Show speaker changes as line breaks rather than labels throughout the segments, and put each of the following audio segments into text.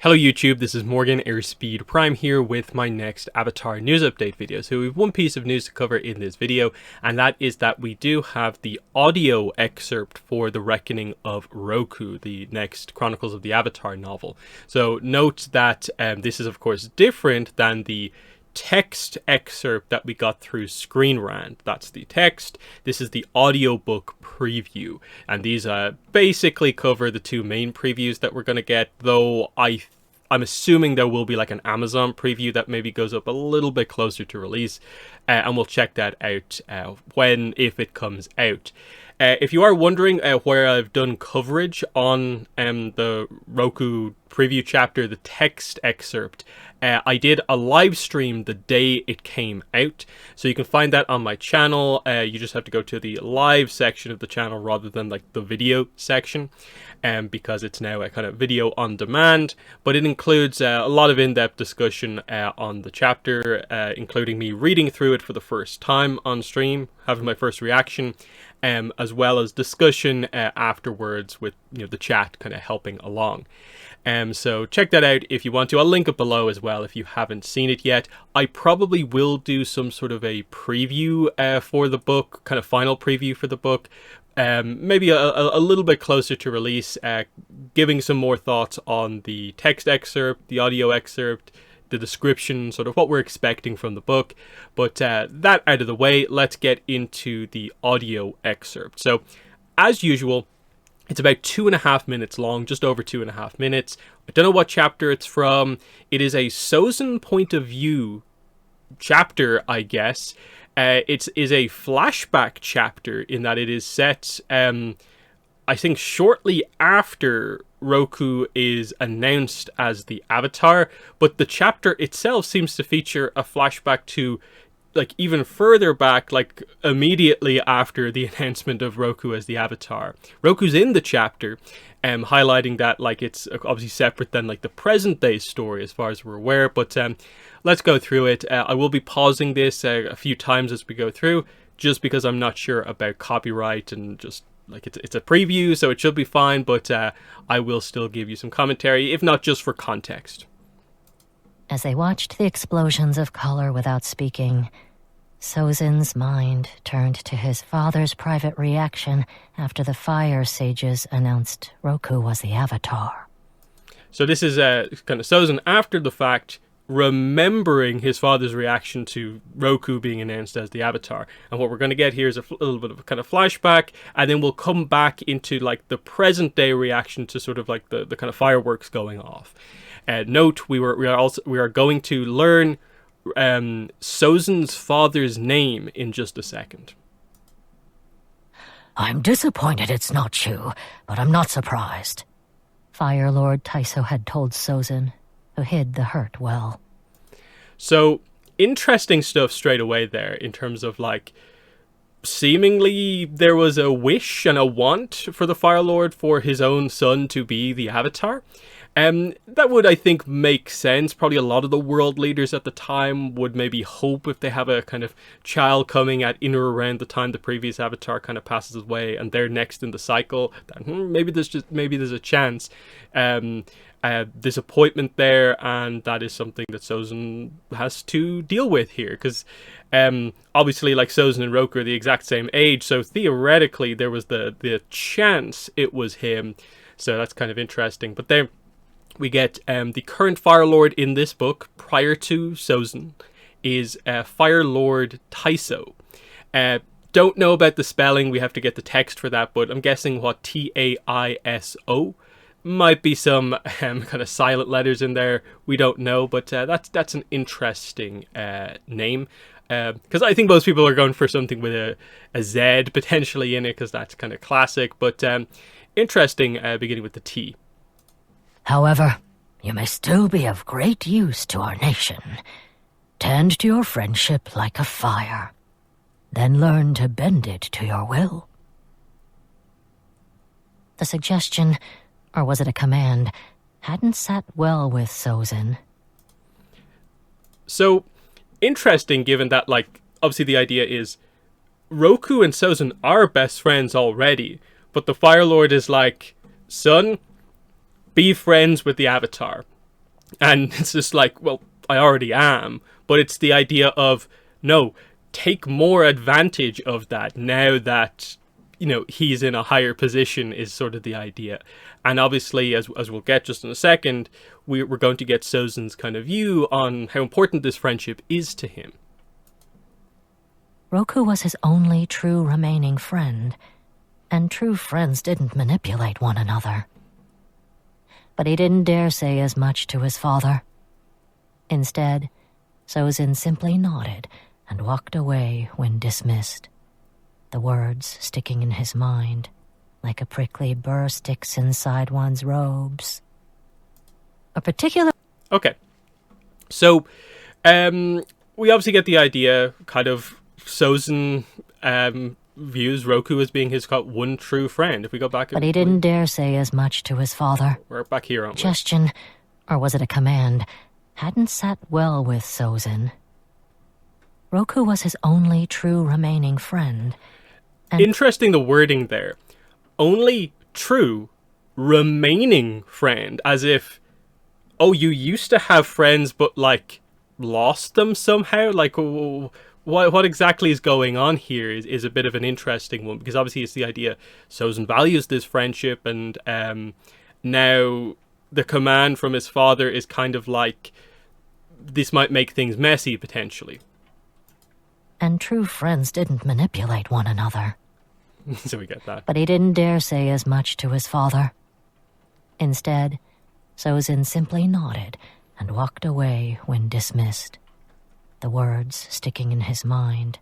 Hello YouTube, this is Morgan Airspeed Prime here with my next Avatar news update video. So we have one piece of news to cover in this video, and that is that we do have the audio excerpt for The Reckoning of Roku, the next Chronicles of the Avatar novel. So note that this is of course different than the text excerpt that we got through Screen Rant. That's the text. This is the audiobook preview, and these basically cover the two main previews that we're going to get, though I'm assuming there will be like an Amazon preview that maybe goes up a little bit closer to release, and we'll check that out if it comes out. If you are wondering where I've done coverage on the Roku preview chapter, the text excerpt, I did a live stream the day it came out, so you can find that on my channel. You just have to go to the live section of the channel rather than like the video section, because it's now a kind of video on demand, but it includes a lot of in-depth discussion on the chapter, including me reading through it for the first time on stream, having my first reaction, as well as discussion afterwards with the chat kind of helping along. So check that out if you want to. I'll link it below as well if you haven't seen it yet. I probably will do some sort of a preview for the book, kind of final preview for the book, maybe a little bit closer to release, giving some more thoughts on the text excerpt, the audio excerpt, the description, sort of what we're expecting from the book. But that out of the way, let's get into the audio excerpt. So as usual, it's about 2.5 minutes long, just over 2.5 minutes. I don't know what chapter it's from. It is a Sozin point of view chapter, I guess. It is a flashback chapter in that it is set, I think, shortly after Roku is announced as the Avatar, but the chapter itself seems to feature a flashback to like even further back, like immediately after the announcement of Roku as the Avatar. Roku's in the chapter, highlighting that like it's obviously separate than like the present day story as far as we're aware, but let's go through it. I will be pausing this a few times as we go through, just because I'm not sure about copyright, and just like it's a preview, so it should be fine, but I will still give you some commentary, if not just for context.
As they watched the explosions of color without speaking, Sozin's mind turned to his father's private reaction after the fire sages announced Roku was the Avatar.
So this is kind of Sozin after the fact, remembering his father's reaction to Roku being announced as the Avatar. And what we're going to get here is a little bit of a kind of flashback, and then we'll come back into like the present day reaction to sort of like the kind of fireworks going off. Note, we are going to learn Sozin's father's name in just a second.
I'm disappointed it's not you, but I'm not surprised. Fire Lord Taiso had told Sozin, who hid the hurt well.
So, interesting stuff straight away there, in terms of like, seemingly there was a wish and a want for the Fire Lord for his own son to be the Avatar. That would, I think, make sense. Probably a lot of the world leaders at the time would maybe hope, if they have a kind of child coming at in or around the time the previous Avatar kind of passes away and they're next in the cycle, that maybe there's a chance. Disappointment there, and that is something that Sozin has to deal with here, because obviously like Sozin and Roku are the exact same age, so theoretically there was the chance it was him, so that's kind of interesting. But there we get the current Fire Lord in this book, prior to Sozin, is Fire Lord Taiso. Don't know about the spelling, we have to get the text for that, but I'm guessing what Taiso might be some kind of silent letters in there, we don't know, but that's an interesting name, because I think most people are going for something with a Z potentially in it, because that's kind of classic, but interesting beginning with the T.
However, you may still be of great use to our nation. Tend to your friendship like a fire, then learn to bend it to your will. The suggestion, or was it a command, hadn't sat well with Sozin.
So, interesting, given that, like, obviously the idea is Roku and Sozin are best friends already, but the Fire Lord is like, son, be friends with the Avatar. And it's just like, well, I already am. But it's the idea of, no, take more advantage of that now that, you know, he's in a higher position is sort of the idea. And obviously, as we'll get just in a second, we're going to get Sozin's kind of view on how important this friendship is to him.
Roku was his only true remaining friend, and true friends didn't manipulate one another. But he didn't dare say as much to his father. Instead, Sozin simply nodded and walked away when dismissed, the words sticking in his mind like a prickly burr sticks inside one's robes. A particular...
Okay. So, we obviously get the idea, kind of, Sozin views Roku as being his one true friend. If we go back...
But he didn't dare say as much to his father.
We're back here, aren't we?
Suggestion, or was it a command, hadn't sat well with Sozin. Roku was his only true remaining friend.
Interesting, the wording there. Only true remaining friend, as if, oh, you used to have friends but like lost them somehow. Like, what exactly is going on here is a bit of an interesting one, because obviously it's the idea Sozin values this friendship, and now the command from his father is kind of like, this might make things messy potentially.
And true friends didn't manipulate one another.
So we get that.
But he didn't dare say as much to his father. Instead, Sozin simply nodded and walked away when dismissed, the words sticking in his mind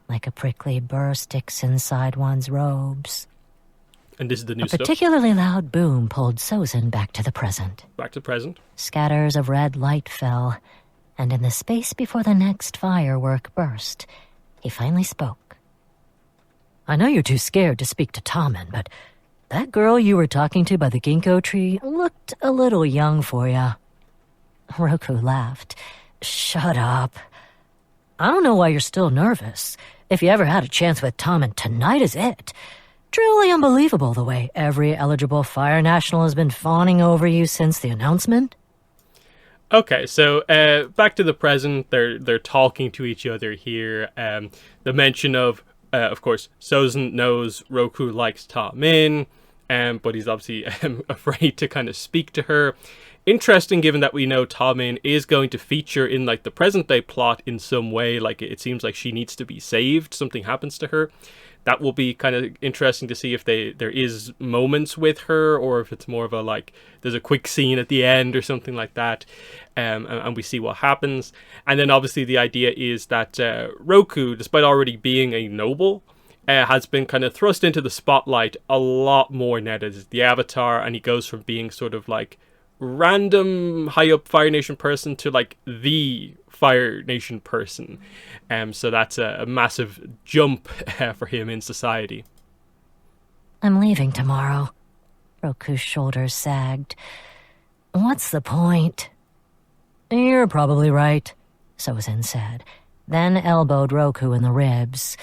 like a prickly burr sticks inside one's robes.
And this is the new
A
stuff.
particularly loud boom pulled Sozin back to the present.
Back to the present.
Scatters of red light fell, and in the space before the next firework burst, he finally spoke. I know you're too scared to speak to Tommen, but that girl you were talking to by the ginkgo tree looked a little young for ya. Roku laughed. Shut up. I don't know why you're still nervous. If you ever had a chance with Tommen, tonight is it. Truly unbelievable the way every eligible Fire National has been fawning over you since the announcement.
Okay, so back to the present. They're talking to each other here. The mention of course, Sozin knows Roku likes Tommen, but he's obviously afraid to kind of speak to her. Interesting, given that we know Tommen is going to feature in like the present day plot in some way. Like, it seems like she needs to be saved. Something happens to her. That will be kind of interesting to see if there is moments with her, or if it's more of a like there's a quick scene at the end or something like that, and we see what happens. And then obviously the idea is that Roku, despite already being a noble, has been kind of thrust into the spotlight a lot more now that he's the Avatar, and he goes from being sort of like random high up Fire Nation person to like the Fire Nation person. So that's a massive jump for him in society.
I'm leaving tomorrow. Roku's shoulders sagged. What's the point? You're probably right, Sozin said, then elbowed Roku in the ribs.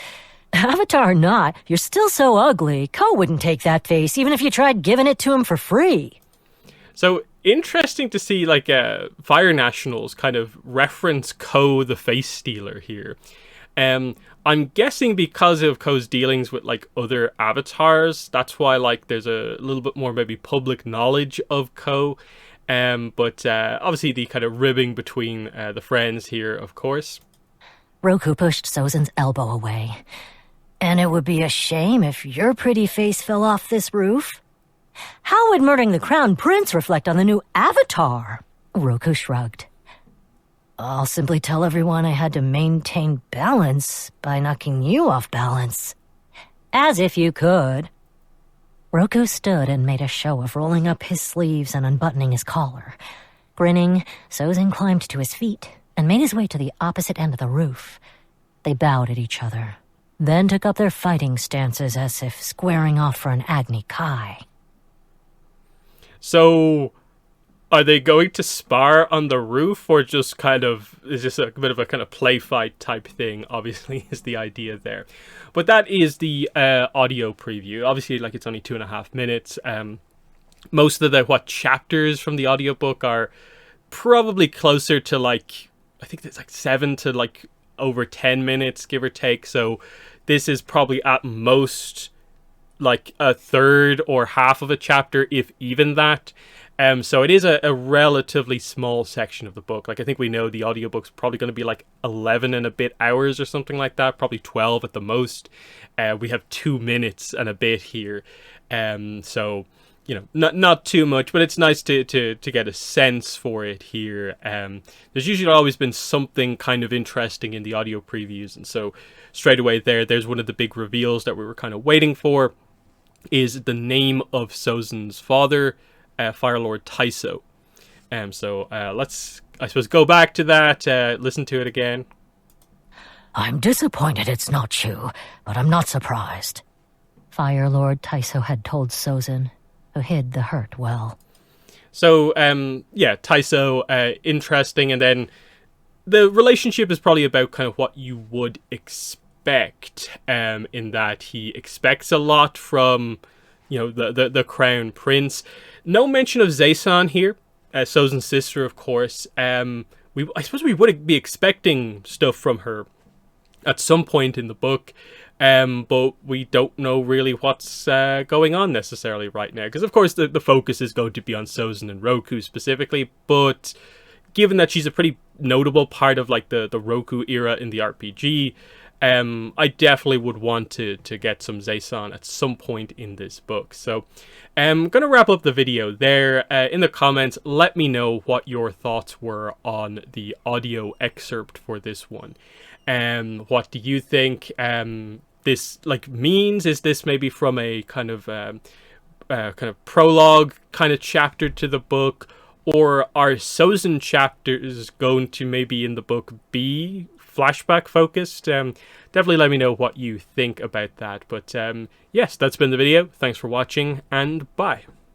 Avatar or not, you're still so ugly. Ko wouldn't take that face even if you tried giving it to him for free.
So interesting to see like Fire Nationals kind of reference Ko the face stealer here. I'm guessing because of Ko's dealings with like other avatars, that's why like there's a little bit more maybe public knowledge of Ko. But obviously the kind of ribbing between the friends here, of course.
Roku pushed Sozin's elbow away. And it would be a shame if your pretty face fell off this roof. How would murdering the Crown Prince reflect on the new Avatar? Roku shrugged. I'll simply tell everyone I had to maintain balance by knocking you off balance. As if you could. Roku stood and made a show of rolling up his sleeves and unbuttoning his collar. Grinning, Sozin climbed to his feet and made his way to the opposite end of the roof. They bowed at each other, then took up their fighting stances as if squaring off for an Agni Kai.
So, are they going to spar on the roof, or just kind of, is this a bit of a kind of play fight type thing, obviously, is the idea there. But that is the audio preview. Obviously, like, it's only 2.5 minutes. Most of the, chapters from the audiobook are probably closer to like, I think it's like 7 to like over 10 minutes, give or take. So this is probably at most like a third or half of a chapter, if even that. So it is a relatively small section of the book. Like, I think we know the audiobook's probably going to be like 11 and a bit hours or something like that, probably 12 at the most. We have 2 minutes and a bit here. So, you know, not too much, but it's nice to get a sense for it here. There's usually always been something kind of interesting in the audio previews, and so straight away there's one of the big reveals that we were kind of waiting for, is the name of Sozin's father, Fire Lord Tyso. So let's, I suppose, go back to that, listen to it again.
I'm disappointed it's not you, but I'm not surprised. Fire Lord Tyso had told Sozin, who hid the hurt well.
So, yeah, Tyso, interesting, and then the relationship is probably about kind of what you would expect, in that he expects a lot from, you know, the Crown Prince. No mention of Sozin here, Sozin's sister, of course. I suppose we would be expecting stuff from her at some point in the book, but we don't know really what's going on necessarily right now, because of course the focus is going to be on Sozin and Roku specifically, but given that she's a pretty notable part of like the Roku era in the RPG, I definitely would want to get some Sozin at some point in this book. So I'm going to wrap up the video there. In the comments, let me know what your thoughts were on the audio excerpt for this one. What do you think this like means? Is this maybe from a kind of prologue kind of chapter to the book, or are Sozin chapters going to maybe in the book be flashback focused? Definitely let me know what you think about that. But yes, that's been the video. Thanks for watching, and bye.